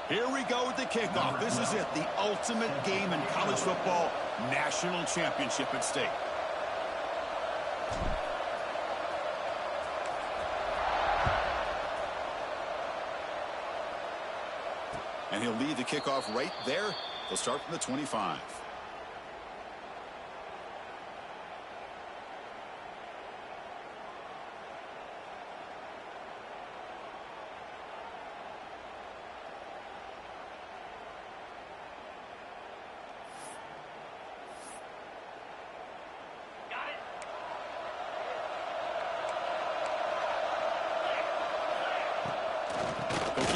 Here we go with the kickoff. This is it, the ultimate game in college football, national championship at stake. And he'll lead the kickoff right there. They'll start from the 25.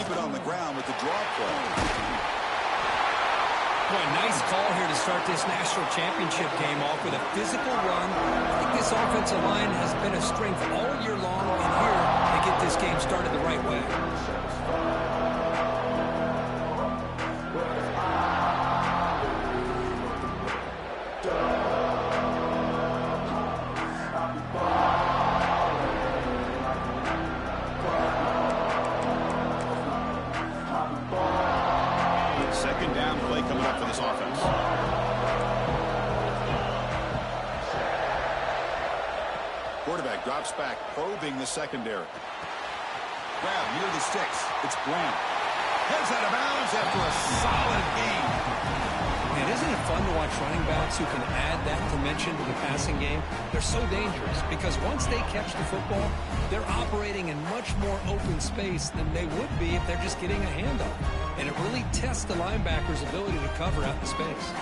On the ground with the draw play. Boy, nice call here to start this national championship game off with a physical run. I think this offensive line has been a strength all year long, and here they get this game started the right way. Second down play coming up for this offense. Quarterback drops back, probing the secondary. Grab near the sticks. It's Bland. Heads out of bounds after a solid game. And isn't it fun to watch running backs who can add that dimension to the passing game? They're so dangerous because once they catch the football, they're operating in much more open space than they would be if they're just getting a handoff. And it really tests the linebacker's ability to cover out in space.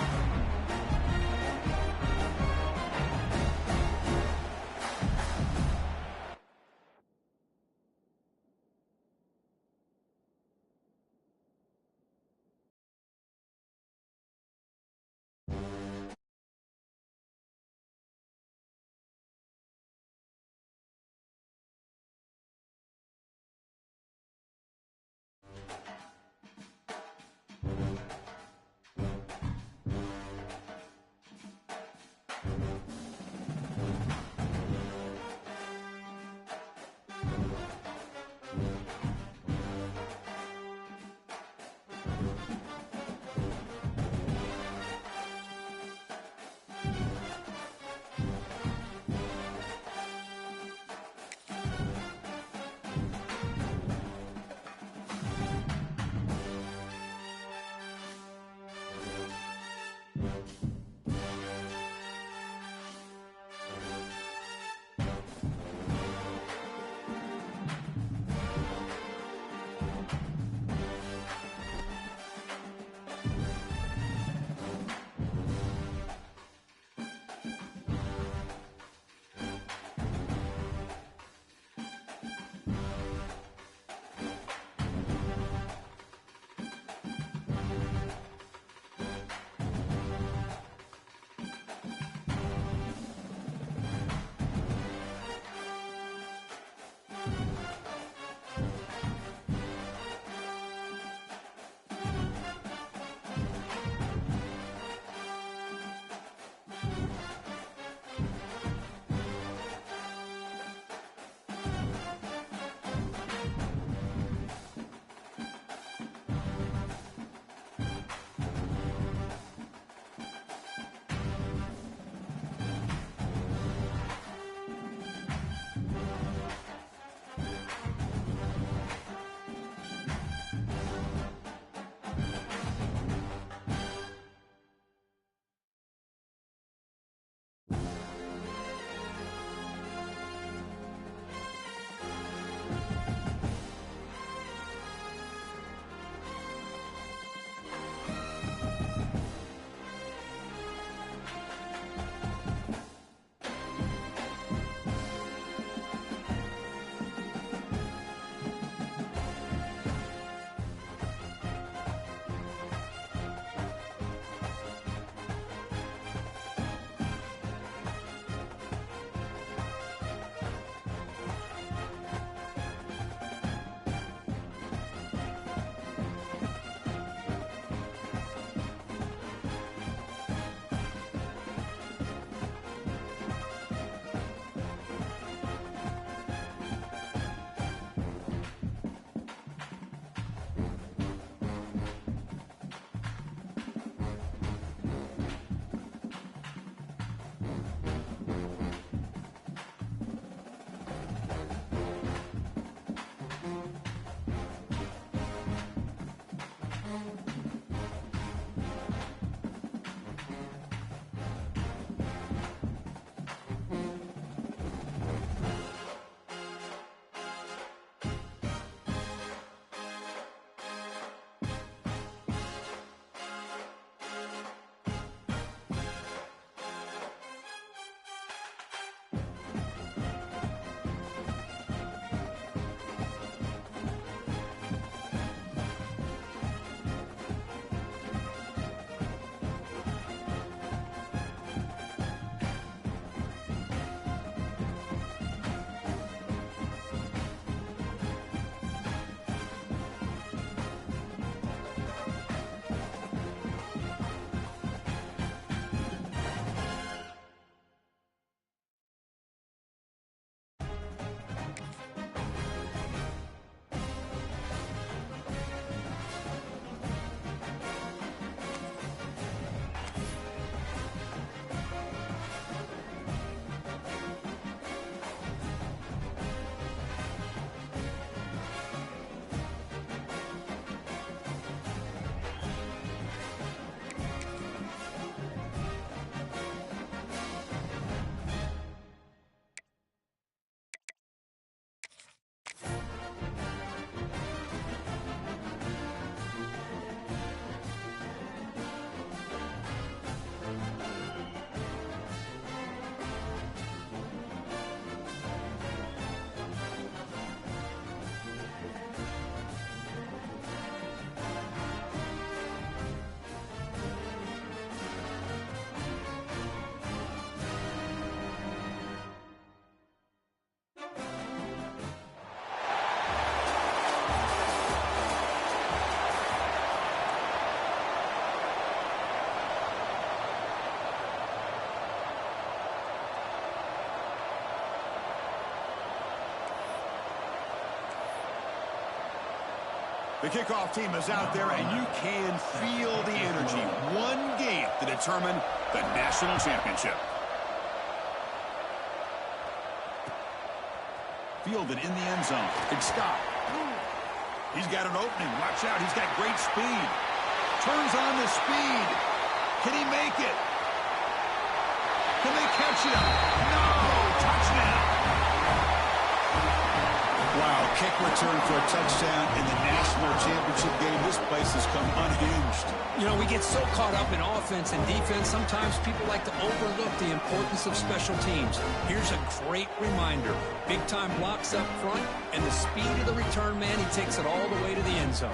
The kickoff team is out there, and you can feel the energy. One game to determine the national championship. Fielded in the end zone. Big stop. He's got an opening. Watch out. He's got great speed. Turns on the speed. Can he make it? Can they catch him? No! Touchdown! Wow, kick return for a touchdown in the national championship game. This place has come unhinged. You know, we get so caught up in offense and defense, sometimes people like to overlook the importance of special teams. Here's a great reminder. Big-time blocks up front, and the speed of the return man, he takes it all the way to the end zone.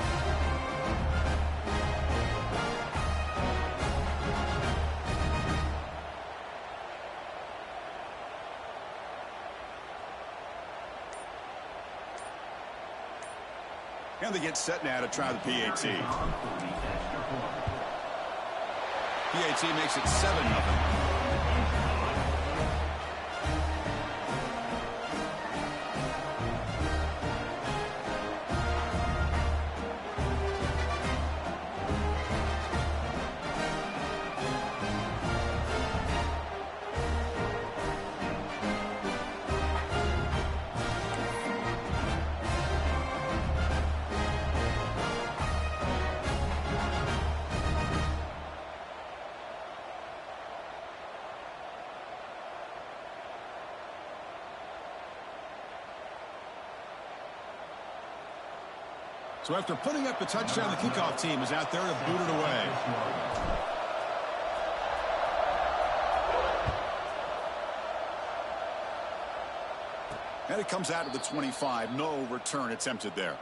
And they get set now to try the PAT. PAT makes it 7-0. So after putting up the touchdown, the kickoff team is out there to boot it away. And it comes out of the 25. No return attempted there.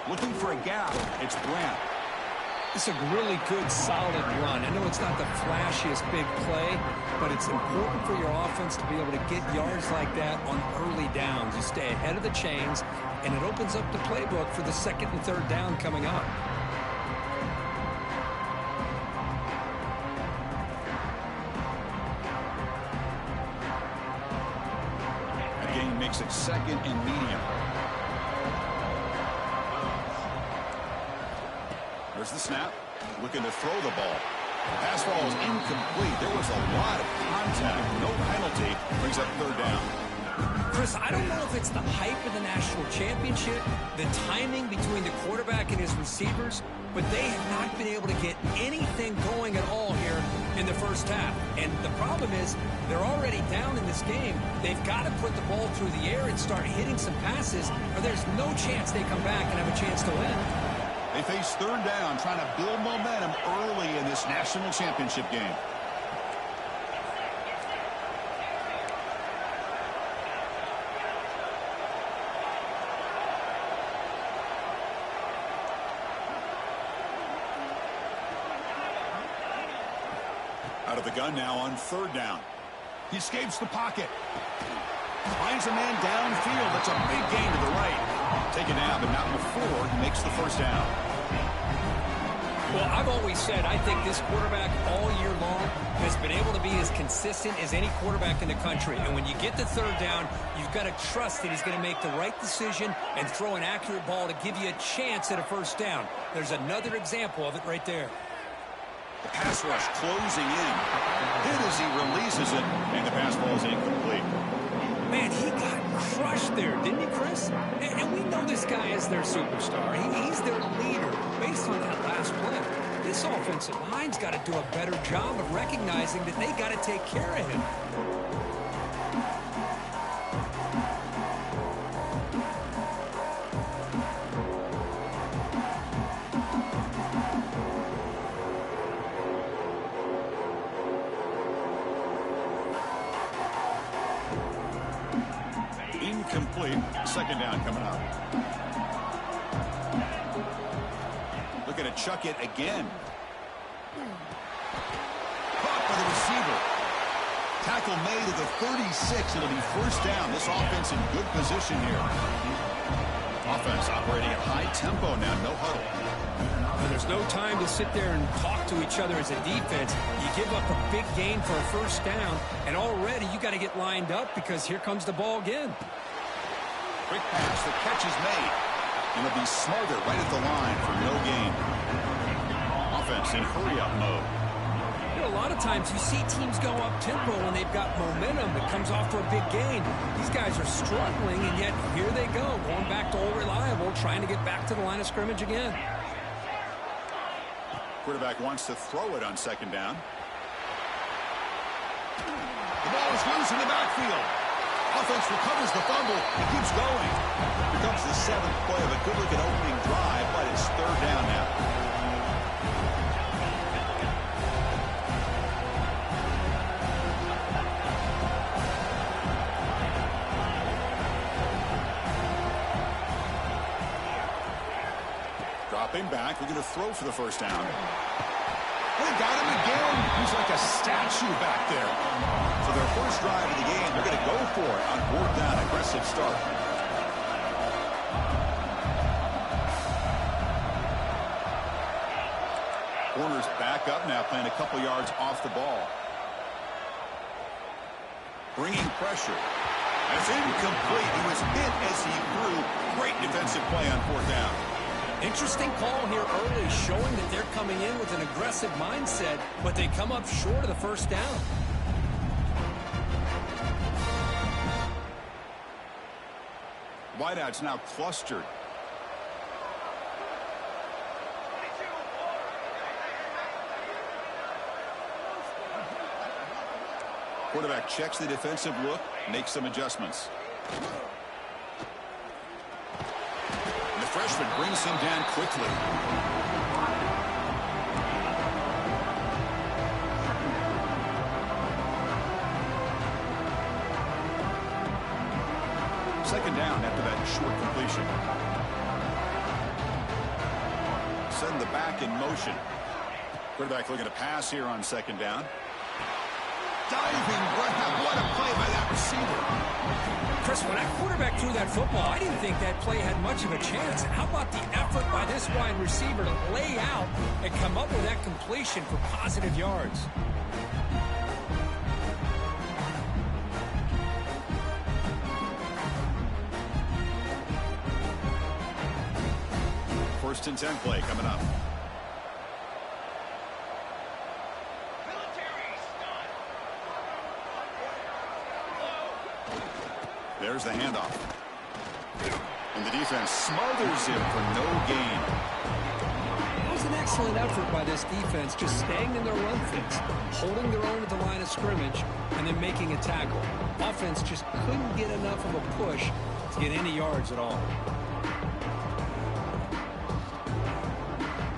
Looking for a gap. It's Grant. It's a really good, solid run. I know it's not the flashiest big play, but it's important for your offense to be able to get yards like that on early downs. You stay ahead of the chains, and it opens up the playbook for the second and third down coming up. The game makes it second and medium. There's the snap. Looking to throw the ball. Pass ball is incomplete. There was a lot of contact. No penalty. Brings up third down. Chris, I don't know if it's the hype of the national championship, the timing between the quarterback and his receivers, but they have not been able to get anything going at all here in the first half. And the problem is they're already down in this game. They've got to put the ball through the air and start hitting some passes, or there's no chance they come back and have a chance to win. They face third down, trying to build momentum early in this national championship game. Out of the gun now on third down. He escapes the pocket. Finds a man downfield. That's a big gain to the right. Taken down, but not before he makes the first down. Well, I've always said I think this quarterback all year long has been able to be as consistent as any quarterback in the country. And when you get the third down, you've got to trust that he's going to make the right decision and throw an accurate ball to give you a chance at a first down. There's another example of it right there. The pass rush closing in. Hit as he releases it, and the pass ball is incomplete. Man, he got crushed there, didn't he, Chris? And we know this guy is their superstar. He's their leader based on that last play. This offensive line's got to do a better job of recognizing that they got to take care of him. Incomplete. Second down coming up. Looking to chuck it again. Caught by the tackle made at the 36. It'll be first down. This offense in good position here. Offense operating at high tempo now. No huddle. And there's no time to sit there and talk to each other as a defense. You give up a big gain for a first down, and already you got to get lined up because here comes the ball again. Quick pass. The catch is made. And it'll be smothered right at the line for no gain. Offense in hurry-up mode. You know, a lot of times you see teams go up tempo when they've got momentum that comes off for a big gain. These guys are struggling, and yet here they go, going back to old reliable, trying to get back to the line of scrimmage again. Quarterback wants to throw it on second down. The ball is loose in the backfield. Offense recovers the fumble and keeps going. Here comes the 7th play of a good-looking opening drive, but it's third down now. Dropping back, we're going to throw for the first down. They got him again. He's like a statue back there. So their first drive of the game, they're going to go for it on fourth down. Aggressive start. Corners back up now, playing a couple yards off the ball. Bringing pressure. That's incomplete. He was hit as he threw. Great defensive play on fourth down. Interesting call here early, showing that they're coming in with an aggressive mindset, but they come up short of the first down. Wideouts now clustered. Quarterback checks the defensive look, makes some adjustments. Freshman brings him down quickly. Second down after that short completion. Send the back in motion. Quarterback looking to pass here on second down. Diving grab. What a play by that receiver. Chris, when that quarterback threw that football, I didn't think that play had much of a chance. How about the effort by this wide receiver to lay out and come up with that completion for positive yards? First and 10 play coming up. There's the handoff. And the defense smothers him for no gain. It was an excellent effort by this defense, just staying in their run fits, holding their own at the line of scrimmage, and then making a tackle. Offense just couldn't get enough of a push to get any yards at all.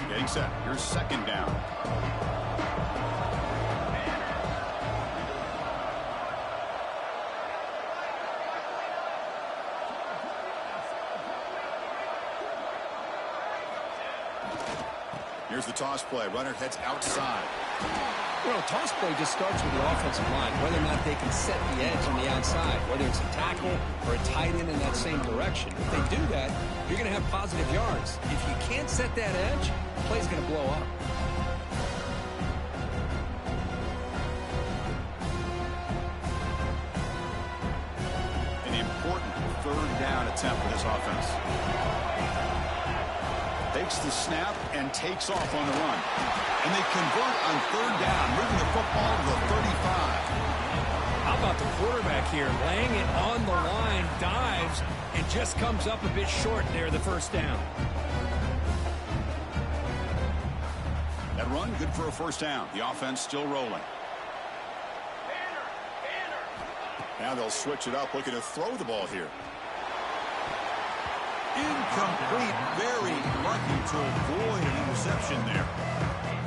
Getting set. Here's second down. Here's the toss play. Runner heads outside. You know, toss play just starts with the offensive line, whether or not they can set the edge on the outside, whether it's a tackle or a tight end in that same direction. If they do that, you're going to have positive yards. If you can't set that edge, the play's going to blow up. An important third down attempt for this offense. Takes the snap and takes off on the run. And they convert on third down, moving the football to the 35. How about the quarterback here, laying it on the line, dives, and just comes up a bit short there, the first down. That run, good for a first down. The offense still rolling. Now they'll switch it up, looking to throw the ball here. Incomplete, very lucky to avoid an interception there.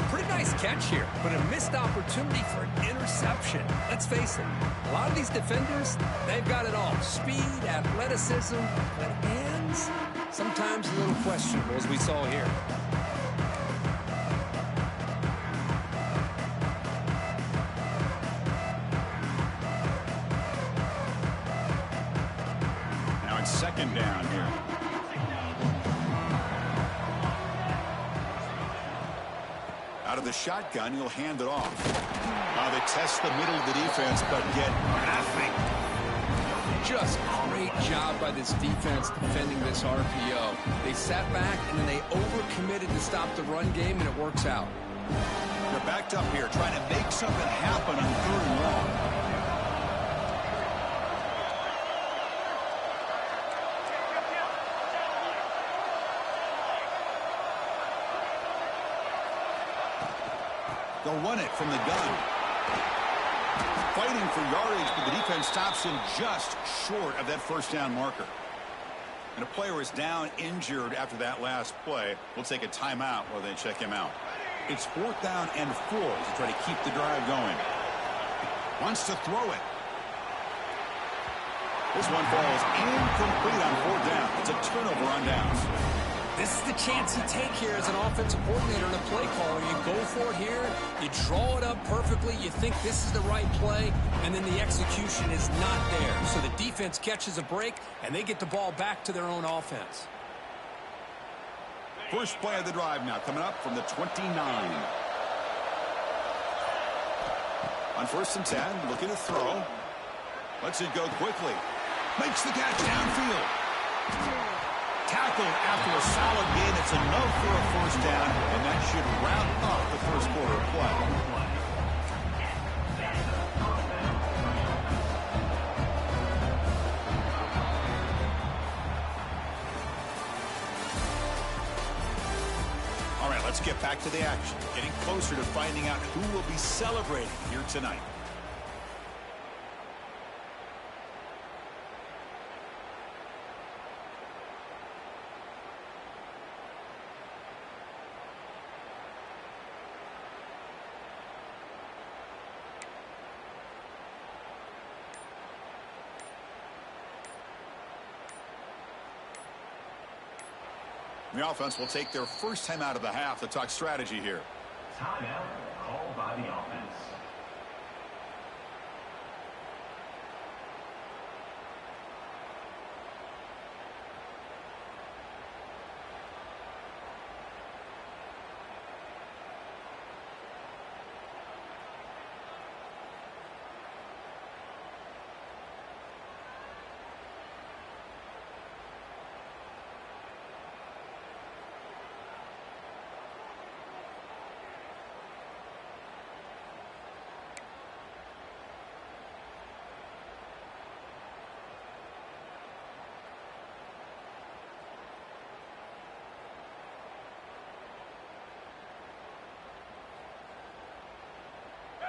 Pretty nice catch here, but a missed opportunity for an interception. Let's face it, a lot of these defenders, they've got it all. Speed, athleticism, but hands, sometimes a little questionable, as we saw here. second down here. Out of the shotgun, he'll hand it off. They test the middle of the defense, but get nothing. Just great job by this defense defending this RPO. They sat back, and then they overcommitted to stop the run game, and it works out. They're backed up here, trying to make something happen on 3rd and long. They'll run it from the gun. Fighting for yardage, but the defense stops him just short of that first down marker. And a player is down injured after that last play. We'll take a timeout while they check him out. It's 4th down and 4 to try to keep the drive going. Wants to throw it. This one falls incomplete on 4th down. It's a turnover on downs. This is the chance you take here as an offensive coordinator and a play caller. You go for it here, you draw it up perfectly, you think this is the right play, and then the execution is not there. So the defense catches a break, and they get the ball back to their own offense. First play of the drive now, coming up from the 29. On 1st and 10, looking to throw. Lets it go quickly. Makes the catch downfield. Tackled after a solid gain. It's enough for a 1st down, and that should wrap up the first quarter of play. All right, let's get back to the action. Getting closer to finding out who will be celebrating here tonight. The offense will take their first time out of the half to talk strategy here. Timeout called by the offense.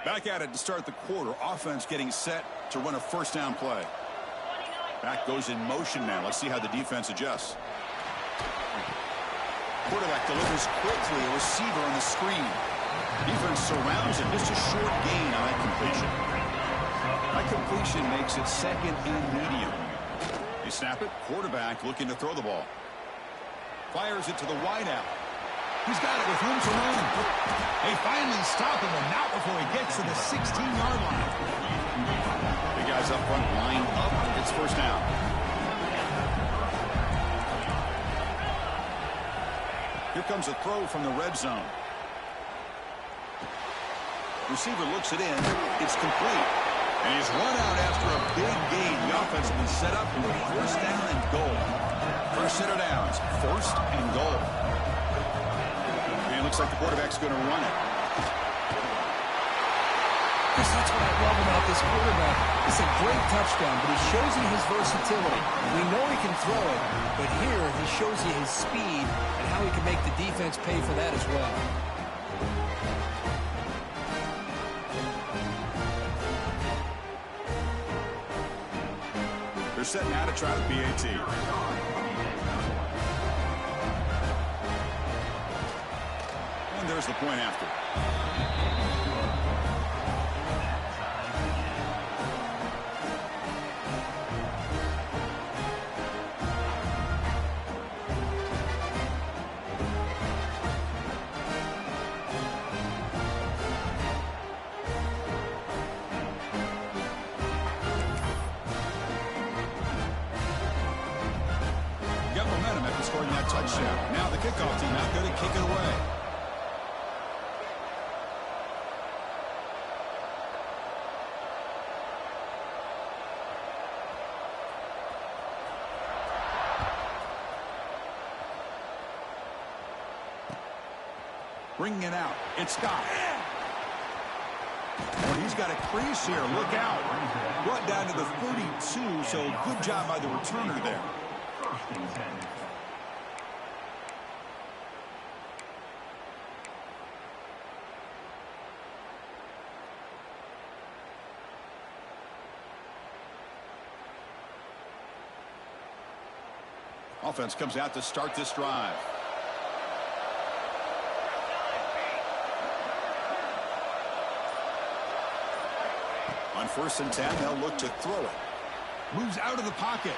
Back at it to start the quarter. Offense getting set to run a 1st down play. Back goes in motion now. Let's see how the defense adjusts. Quarterback delivers quickly. A receiver on the screen. Defense surrounds him. Just a short gain on that completion. That completion makes it 2nd and medium. They snap it. Quarterback looking to throw the ball. Fires it to the wideout. He's got it with room to run. They finally stop him, and not before he gets to the 16-yard line. The guys up front line up. It's 1st down. Here comes a throw from the red zone. Receiver looks it in. It's complete. And he's run out after a big gain. The offense has been set up for 1st down and goal. First set of downs. 1st and goal. Looks like the quarterback's going to run it. Chris, that's what I love about this quarterback. It's a great touchdown, but he shows you his versatility. We know he can throw it, but here he shows you his speed and how he can make the defense pay for that as well. They're setting out to try the PAT. There's the point after. scoring that touchdown. Now the kickoff team out there to kick it away. Bringing it out. It's Scott. Well, he's got a crease here. Look out. Brought down to the 32, so good job by the returner there. First and 10. Offense comes out to start this drive. On 1st and 10, they'll look to throw it. Moves out of the pocket.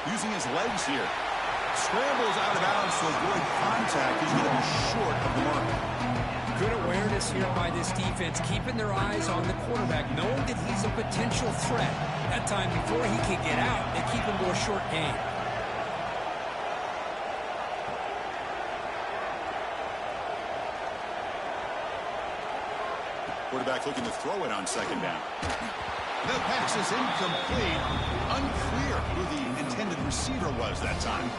Using his legs here. Scrambles out of bounds to avoid contact. He's going to be short of the mark. Good awareness here by this defense, keeping their eyes on the quarterback, knowing that he's a potential threat. That time before he can get out, they keep him to a short gain. Quarterback looking to throw it on 2nd down. The pass is incomplete. Unclear who the intended receiver was that time.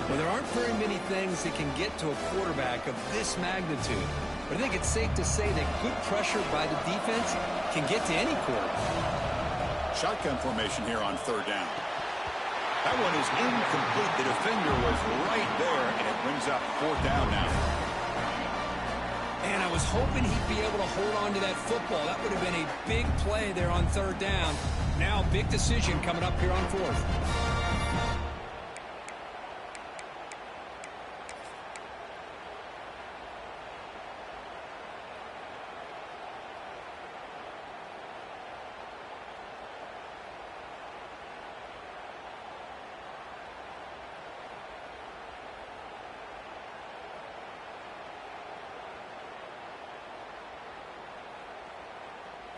Well, there aren't very many things that can get to a quarterback of this magnitude. But I think it's safe to say that good pressure by the defense can get to any quarterback. Shotgun formation here on 3rd down. That one is incomplete. The defender was right there, and it brings up 4th down now. And I was hoping he'd be able to hold on to that football. That would have been a big play there on 3rd down. Now, big decision coming up here on 4th.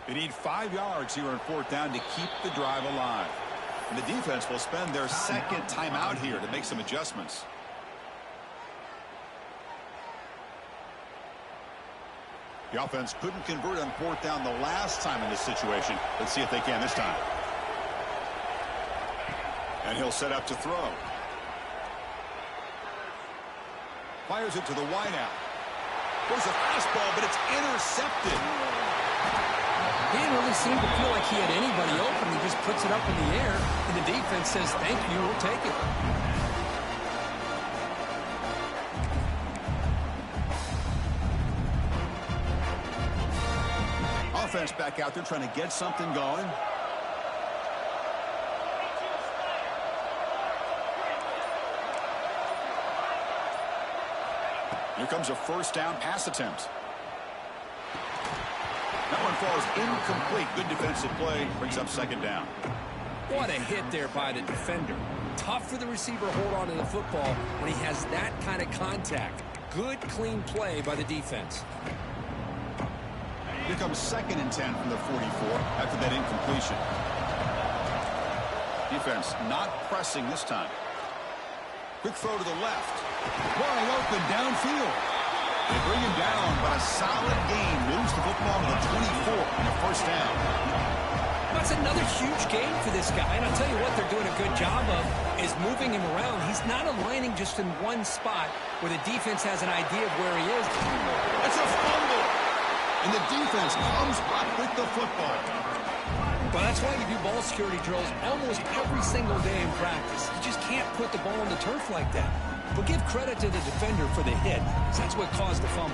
They need 5 yards here on 4th down to keep the drive alive. And the defense will spend their 2nd timeout here to make some adjustments. The offense couldn't convert on 4th down the last time in this situation. Let's see if they can this time. And he'll set up to throw. Fires it to the wideout. There's a fastball, but it's intercepted. He didn't really seem to feel like he had anybody open. He just puts it up in the air, and the defense says, thank you, we'll take it. Offense back out there trying to get something going. Here comes a 1st down pass attempt. That one falls incomplete. Good defensive play. Brings up 2nd down. What a hit there by the defender. Tough for the receiver to hold on to the football when he has that kind of contact. Good, clean play by the defense. Here comes 2nd and 10 from the 44 after that incompletion. Defense not pressing this time. Quick throw to the left. Wide open downfield. They bring him down, but a solid gain moves the football to the 24 on the 1st down. That's another huge game for this guy, and I'll tell you what they're doing a good job of is moving him around. He's not aligning just in one spot where the defense has an idea of where he is. It's a fumble, and the defense comes up with the football. Well, that's why you do ball security drills almost every single day in practice. You just can't put the ball on the turf like that. But give credit to the defender for the hit, because that's what caused the fumble.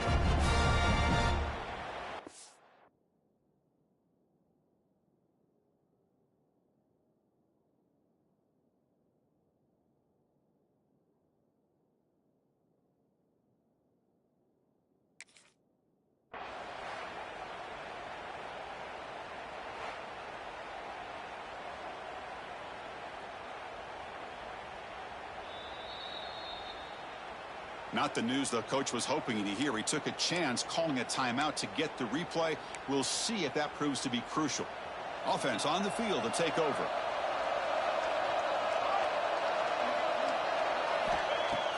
Not the news the coach was hoping to hear. He took a chance calling a timeout to get the replay. We'll see if that proves to be crucial. Offense on the field to take over.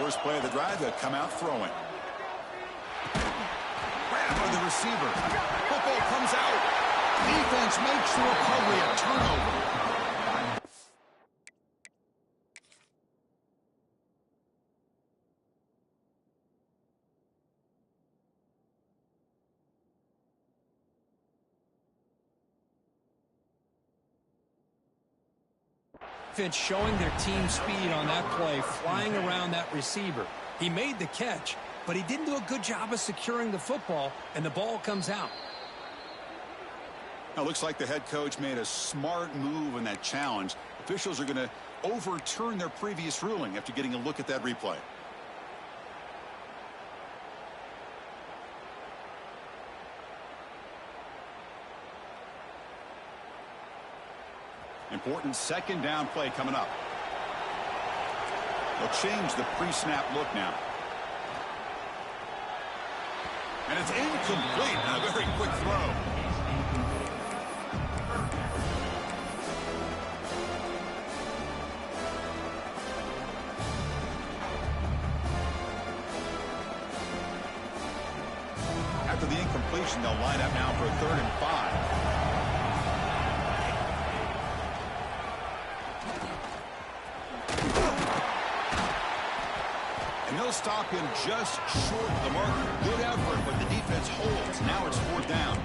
First play of the drive, they'll come out throwing. Grab by the receiver. Football comes out. Defense makes the recovery, a turnover. Defense showing their team speed on that play, flying around that receiver. He made the catch, but he didn't do a good job of securing the football, and the ball comes out. Now, looks like the head coach made a smart move in that challenge. Officials are going to overturn their previous ruling after getting a look at that replay. Important second down play coming up. They'll change the pre-snap look now. And it's incomplete and a very quick throw. After the incompletion, they'll line up now for a 3rd and 5. And they'll stop him just short of the marker. Good effort, but the defense holds. Now it's 4th down.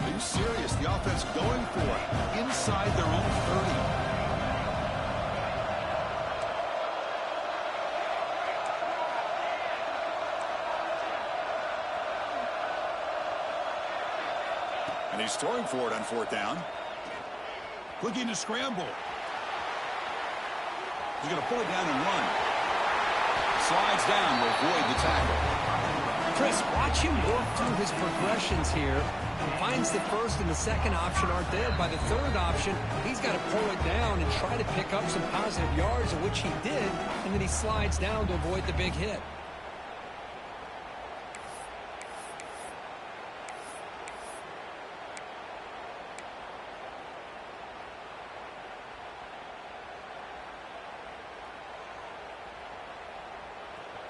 Are you serious? The offense going for it inside their own 30. And he's throwing for it on 4th down. Looking to scramble. He's going to pull it down and run. Slides down to avoid the tackle. Chris, watch him work through his progressions here. Finds the first and the second option aren't there. By the 3rd option, he's got to pull it down and try to pick up some positive yards, of which he did, and then he slides down to avoid the big hit.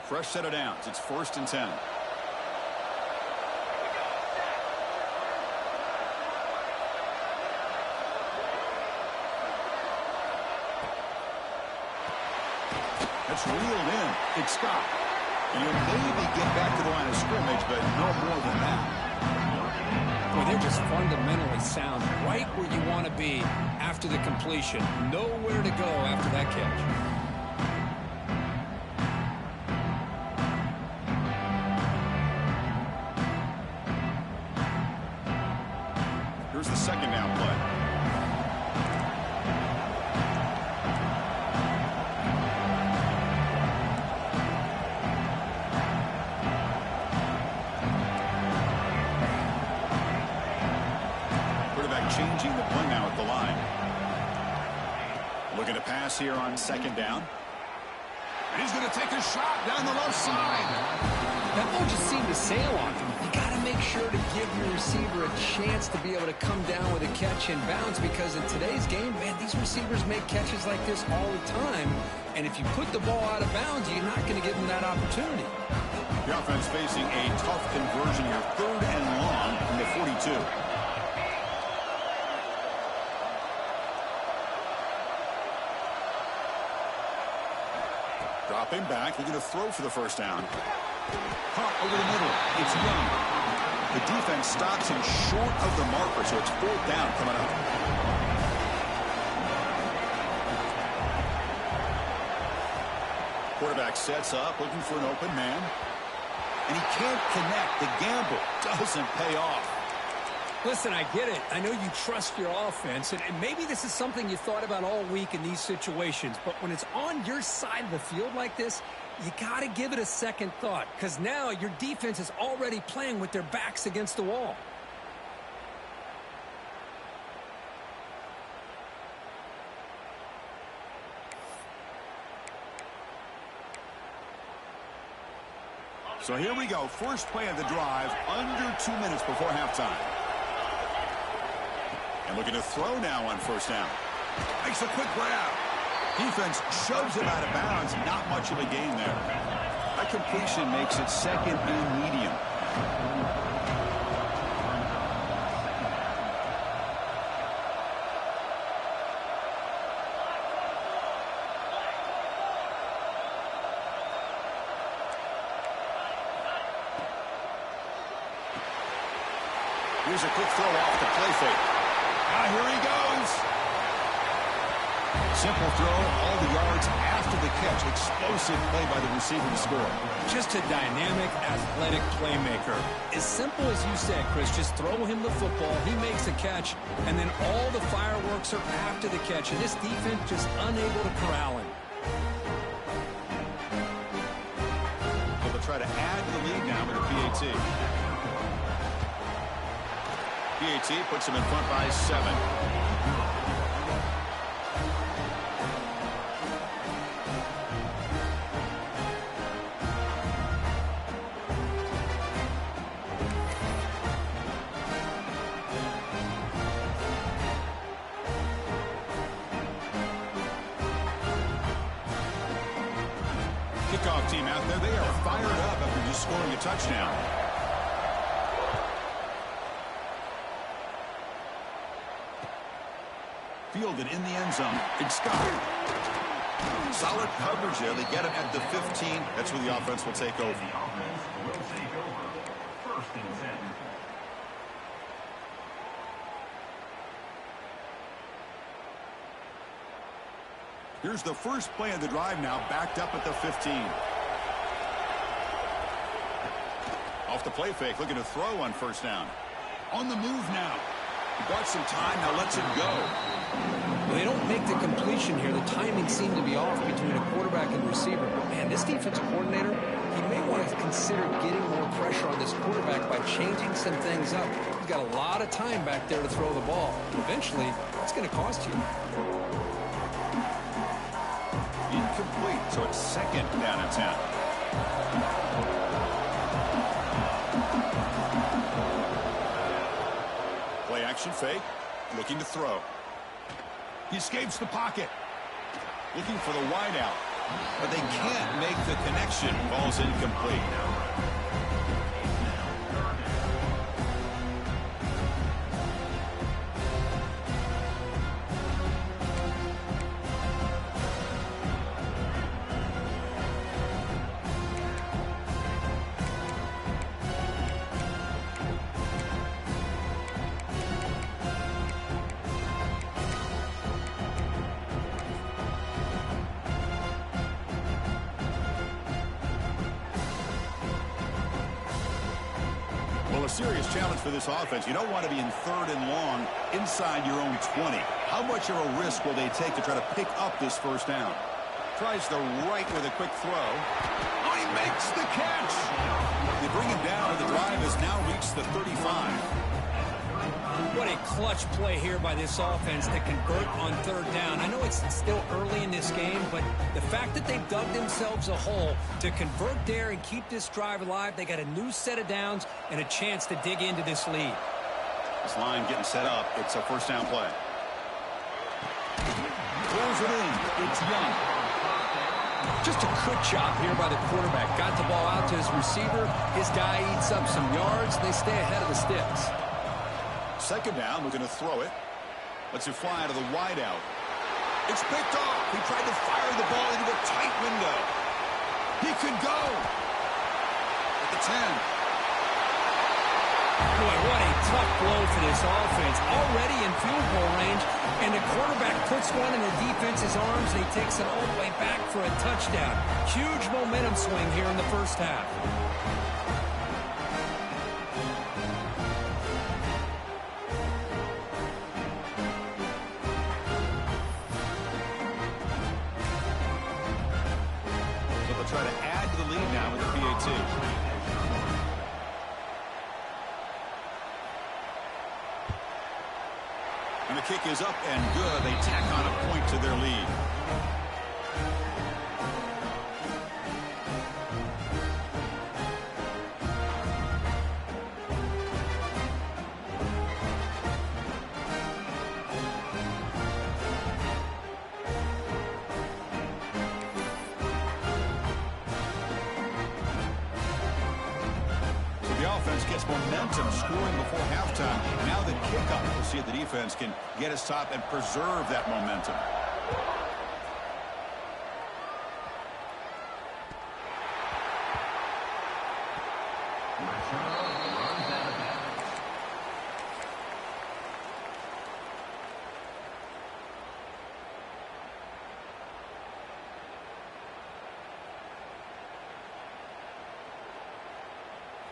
Fresh set of downs. It's 1st and 10. That's reeled in. It's Scott. And he'll maybe get back to the line of scrimmage, but no more than that. Boy, they're just fundamentally sound. Right where you want to be after the completion. Nowhere to go after that catch. Here's the 2nd down play. Quarterback changing the play now at the line. Looking to pass here on 2nd down. And he's going to take a shot down the left side. That ball just seemed to sail on him. You got to make sure to give your receiver a chance to be able to come down with a catch in bounds, because in today's game, man, these receivers make catches like this all the time. And if you put the ball out of bounds, you're not going to give them that opportunity. The offense facing a tough conversion here. 3rd and long from the 42. Dropping back. They're going to throw for the 1st down. Caught over the middle. It's Young. The defense stops him short of the marker, so it's 4th down coming up. Quarterback sets up, looking for an open man. And he can't connect. The gamble doesn't pay off. Listen, I get it. I know you trust your offense, and maybe this is something you thought about all week in these situations, but when it's on your side of the field like this, you got to give it a second thought, because now your defense is already playing with their backs against the wall. So here we go. First play of the drive, under 2 minutes before halftime. And looking to throw now on first down. Makes a quick grab. Defense shoves him out of bounds. Not much of a gain there. That completion makes it second and medium. Here's a quick throw off the play fake. Here he goes. Simple throw, all the yards after the catch. Explosive play by the receiver to score. Just a dynamic, athletic playmaker. As simple as you said, Chris, just throw him the football, he makes a catch, and then all the fireworks are after the catch, and this defense just unable to corral him. So they'll try to add the lead now with a PAT. PAT puts him in front by 7. Kickoff team out there, they are fired up after just scoring a touchdown. Fielded in the end zone. It's Scott. Solid coverage there. They get him at the 15. That's where the offense will take over. The offense will take over. First and 10. Here's the first play of the drive now, backed up at the 15. Off the play fake, looking to throw on first down. On the move now. He bought some time, now lets it go. Well, they don't make the completion here. The timing seemed to be off between a quarterback and receiver. But man, this defensive coordinator, he may want to consider getting more pressure on this quarterback by changing some things up. He's got a lot of time back there to throw the ball. Eventually, it's going to cost you. Incomplete, so it's second down and 10. Play action fake, looking to throw. He escapes the pocket. Looking for the wideout, but they can't make the connection. Ball's incomplete. A serious challenge for this offense. You don't want to be in third and long inside your own 20. How much of a risk will they take to try to pick up this first down? Tries the right with a quick throw. Oh, he makes the catch. They bring him down, and the drive has now reached the 35. What a clutch play here by this offense to convert on third down. I know it's still early in this game, but the fact that they've dug themselves a hole to convert there and keep this drive alive, they got a new set of downs and a chance to dig into this lead. This line getting set up. It's a first down play. Throws it in. It's Young. Just a good job here by the quarterback. Got the ball out to his receiver. His guy eats up some yards. They stay ahead of the sticks. Second down, looking to throw it. Lets it fly to the wideout. It's picked off. He tried to fire the ball into a tight window. He could go. At the 10. Boy, what a tough blow for this offense. Already in field goal range, and the quarterback puts one in the defense's arms, and he takes it all the way back for a touchdown. Huge momentum swing here in the first half. Try to add to the lead now with the PAT. And the kick is up and good. They tack on a point to their lead. offense gets momentum scoring before halftime. Now the kickoff. We'll see if the defense can get a stop and preserve that momentum.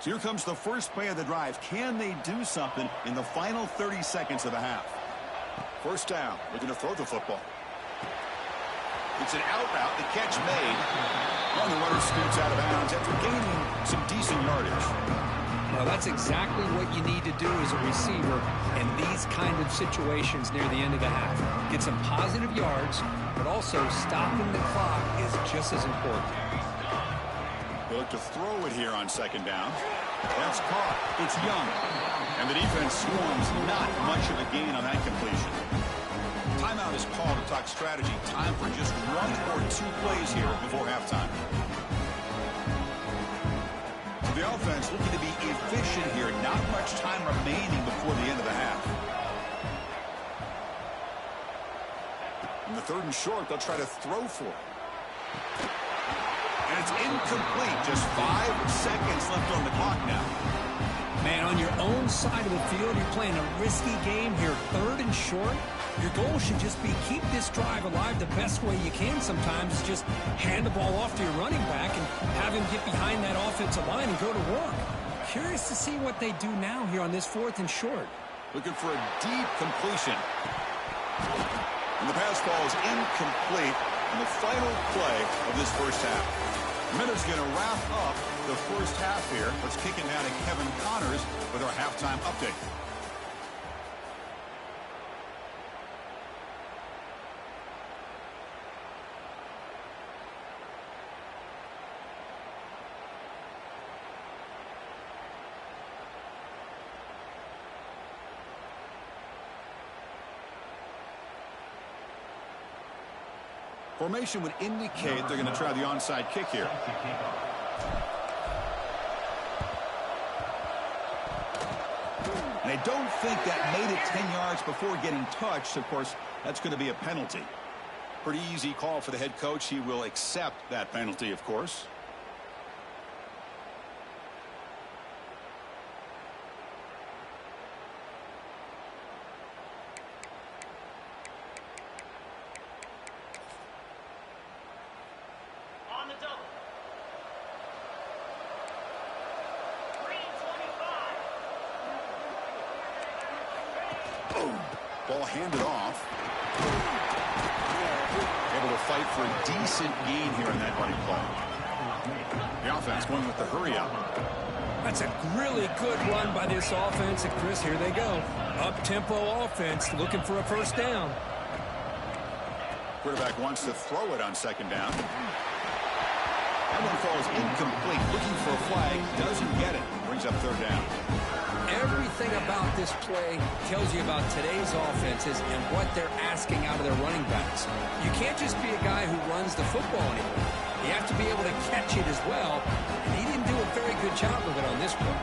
So here comes the first play of the drive. Can they do something in the final 30 seconds of the half? First down. They're going to throw the football. It's an out route. The catch made. And the runner scoots out of bounds after gaining some decent yardage. Well, that's exactly what you need to do as a receiver in these kind of situations near the end of the half. Get some positive yards, but also stopping the clock is just as important. They look to throw it here on second down. That's caught. It's Young. And the defense swarms. Not much of a gain on that completion. Timeout is called to talk strategy. Time for just 1 or 2 plays here before halftime. So the offense looking to be efficient here. Not much time remaining before the end of the half. In the 3rd and short, they'll try to throw for it. And it's incomplete. Just 5 seconds left on the clock now. Man, on your own side of the field, you're playing a risky game here. 3rd and short. Your goal should just be keep this drive alive the best way you can sometimes. Is just hand the ball off to your running back and have him get behind that offensive line and go to work. Curious to see what they do now here on this 4th and short. Looking for a deep completion. And the pass ball is incomplete in the final play of this first half. Minutes going to wrap up the first half here. Let's kick it now to Kevin Connors with our halftime update. Formation would indicate they're going to try the onside kick here. And I don't think that made it 10 yards before getting touched. Of course, that's going to be a penalty. Pretty easy call for the head coach. He will accept that penalty, of course. Ball handed off. Able to fight for a decent gain here in that running play. The offense going with the hurry up. That's a really good run by this offense. And Chris, here they go. Up-tempo offense looking for a first down. Quarterback wants to throw it on second down. That one falls incomplete. Looking for a flag. Doesn't get it. Brings up third down. Everything about this play tells you about today's offenses and what they're asking out of their running backs. You can't just be a guy who runs the football anymore. You have to be able to catch it as well. And he didn't do a very good job of it on this play.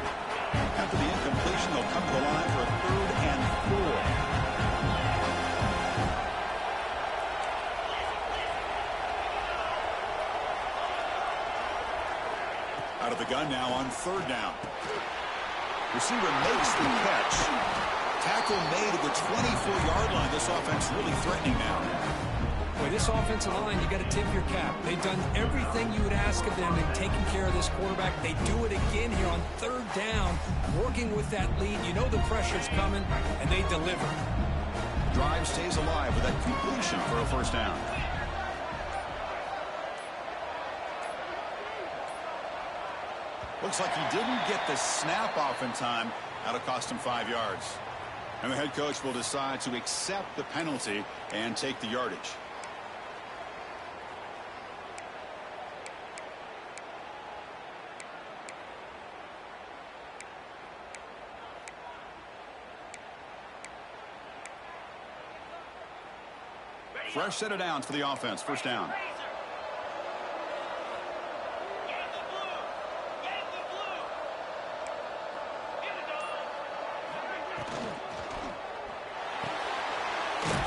After the incompletion, they'll come to the line for a 3rd and 4. Out of the gun now on 3rd down. Receiver makes the catch. Tackle made at the 24-yard line. This offense really threatening now. Boy, this offensive line, you got to tip your cap. They've done everything you would ask of them in taking care of this quarterback. They do it again here on 3rd down, working with that lead. You know the pressure's coming, and they deliver. Drive stays alive with that completion for a first down. Looks like he didn't get the snap off in time. That'll cost him 5 yards. And the head coach will decide to accept the penalty and take the yardage. Fresh set of downs for the offense. First down.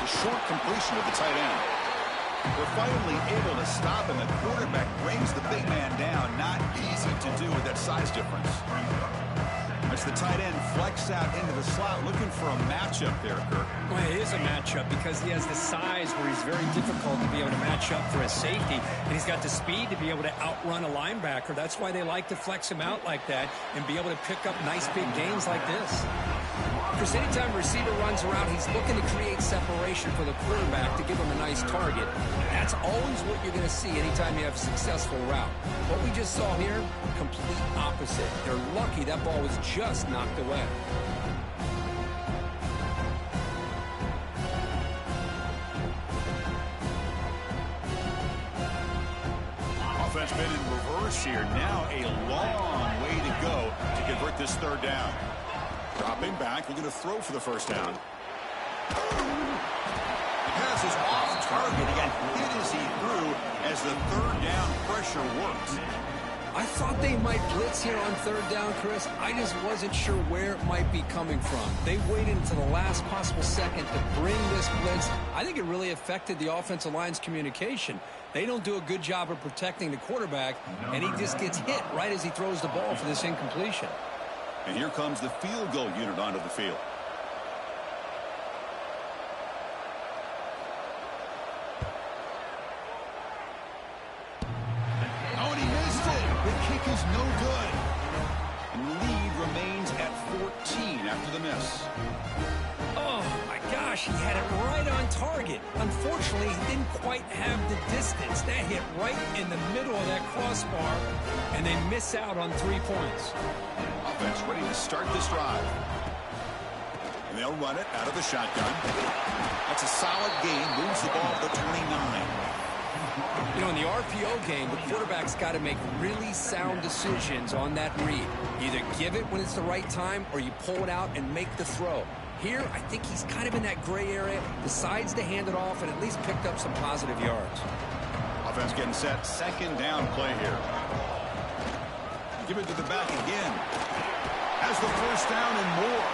The short completion of the tight end. They're finally able to stop, and the quarterback brings the big man down. Not easy to do with that size difference. As the tight end flex out into the slot, looking for a matchup there, Kirk. Well, it is a matchup because he has the size where he's very difficult to be able to match up for a safety, and he's got the speed to be able to outrun a linebacker. That's why they like to flex him out like that and be able to pick up nice big gains like this. Because anytime a receiver runs around, he's looking to create separation for the quarterback to give him a nice target. That's always what you're going to see anytime you have a successful route. What we just saw here, complete opposite. They're lucky that ball was just knocked away. Offense been in reverse here. Now a long way to go to convert this third down. Dropping back, looking to throw for the first down. Pass is off target. He got hit as he threw as the third down pressure worked. I thought they might blitz here on third down, Chris. I just wasn't sure where it might be coming from. They waited until the last possible second to bring this blitz. I think it really affected the offensive line's communication. They don't do a good job of protecting the quarterback, and he just gets hit right as he throws the ball for this incompletion. And here comes the field goal unit onto the field. Oh, and he missed it. The kick is no good. And the lead remains at 14 after the miss. Oh, my gosh, he had it right on target. Unfortunately, he didn't quite have the distance. That hit right in the middle of that crossbar, and they miss out on 3 points. Offense ready to start this drive. And they'll run it out of the shotgun. That's a solid gain. Moves the ball to 29. You know, in the RPO game, the quarterback's got to make really sound decisions on that read. Either give it when it's the right time or you pull it out and make the throw. Here, I think he's kind of in that gray area, decides to hand it off and at least picked up some positive yards. Offense getting set. Second down play here. Give it to the back again. Has the first down and more.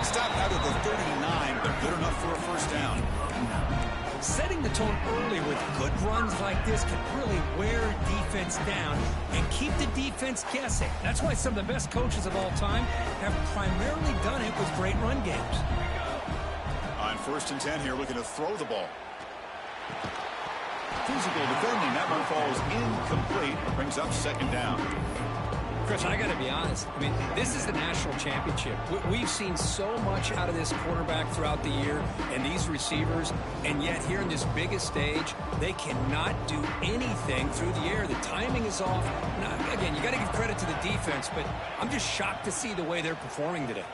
Stopped out of the 39, but good enough for a first down. Setting the tone early with good runs like this can really wear defense down and keep the defense guessing. That's why some of the best coaches of all time have primarily done it with great run games. On 1st and 10 here, looking to throw the ball. Physical defending. That one falls incomplete. Brings up second down. Chris, I got to be honest. I mean, this is the national championship. We've seen so much out of this quarterback throughout the year and these receivers, and yet here in this biggest stage, they cannot do anything through the air. The timing is off. Now, again, you got to give credit to the defense, but I'm just shocked to see the way they're performing today.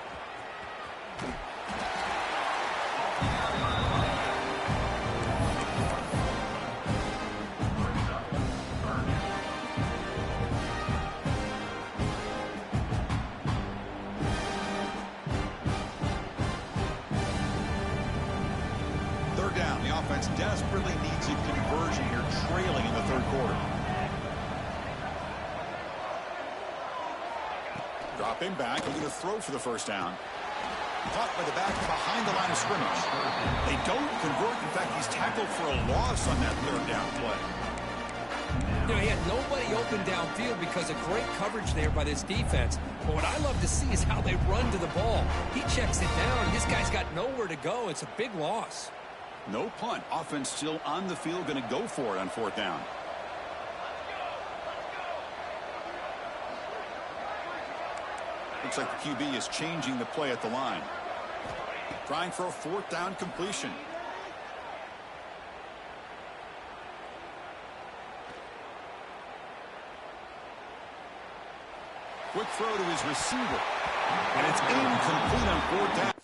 Offense desperately needs a conversion here, trailing in the third quarter. Dropping back, looking to throw for the first down. Caught by the back behind the line of scrimmage. They don't convert. In fact, he's tackled for a loss on that third down play. You know, he had nobody open downfield because of great coverage there by this defense. But what I love to see is how they run to the ball. He checks it down. This guy's got nowhere to go. It's a big loss. No punt. Offense still on the field, going to go for it on 4th down. Looks like the QB is changing the play at the line. Trying for a 4th down completion. Quick throw to his receiver. And it's incomplete on 4th down.